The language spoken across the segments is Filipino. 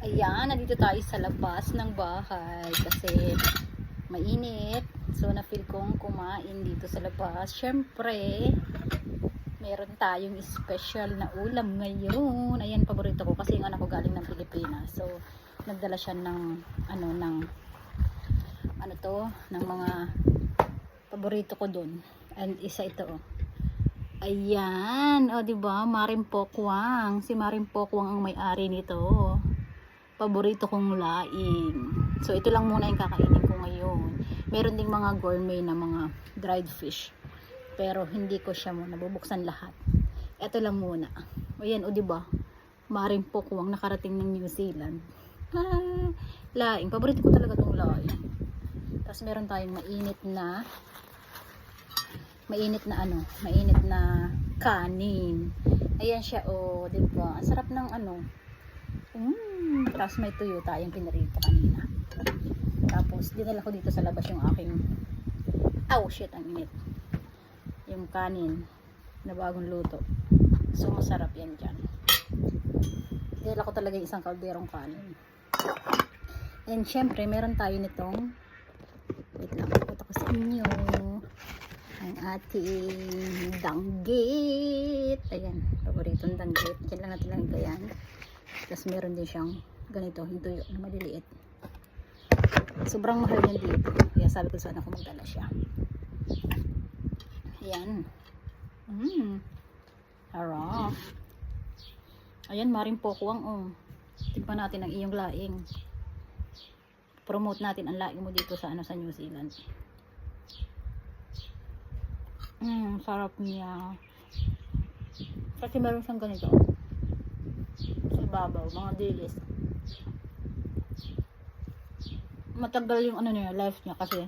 Ayan, nandito tayo sa labas ng bahay kasi mainit. So, na-feel kong kumain dito sa labas. Siyempre, meron tayong special na ulam ngayon. Ayan, paborito ko kasi yung anak ko galing ng Pilipinas. So, nagdala siya ng ng mga paborito ko dun. And isa ito, oh. Ayan, o, diba? Maring Pokwang. Si Maring Pokwang ang may-ari nito. Paborito kong laing. So, ito lang muna yung kakainin ko ngayon. Meron ding mga gourmet na mga dried fish. Pero, hindi ko siya muna bubuksan lahat. Ito lang muna. O yan, o diba? Maring Pokwang nakarating ng New Zealand. Laing. Paborito ko talaga itong laing. Tapos, meron tayong mainit na kanin. Ayan siya, o, diba? Ang sarap ng tapos may tuyo tayong pinarito kanina. Tapos dinala ko dito sa labas yung aking ang init, yung kanin na bagong luto. So masarap yan dyan. Dinala ko talaga yung isang kalderong kanin. And syempre meron tayo nitong, wait lang, ito ko sa inyo, ang ating danggit. Ayan, paboritong danggit. Diyan lang natin lang ito yan. Tapos meron din siyang ganito, yung tuyo na maliliit. Sobrang mahal yan dito. Kaya sabi ko sana kung magdala siya. Ayan. Harap. Ayan, Maring Pokwang, oh. Tignan natin ang iyong laing. Promote natin ang laing mo dito sa sa New Zealand. Sarap niya. Kasi meron siyang ganito. Sa ibabaw, mga dilis. Matagal yung niya, life niya kasi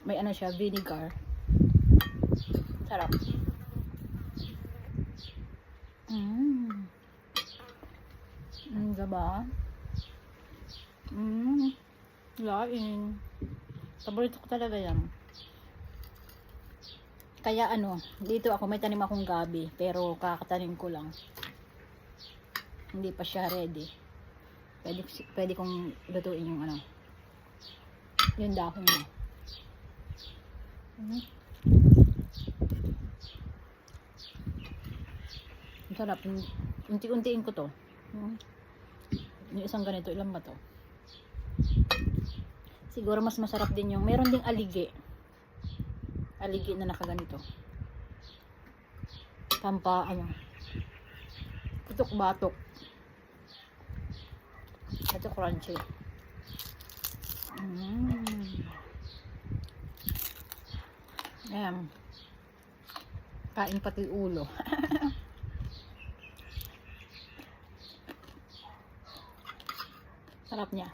may siya, vinegar. Sarap. Diba? Laing. Paborito ko talaga yan. Kaya dito ako may tanim akong gabi, pero kakatanim ko lang. Hindi pa siya ready. Pwede kong lutuin yung yung dahon niya. Ang sarap. Unti-untiin ko to. Yung isang ganito, ilan ba to? Siguro mas masarap din yung, meron ding aligi na nakaganito. Tampa, putok-batok. Ito crunchy. Ayan. Kain pati ulo. Sarap niya.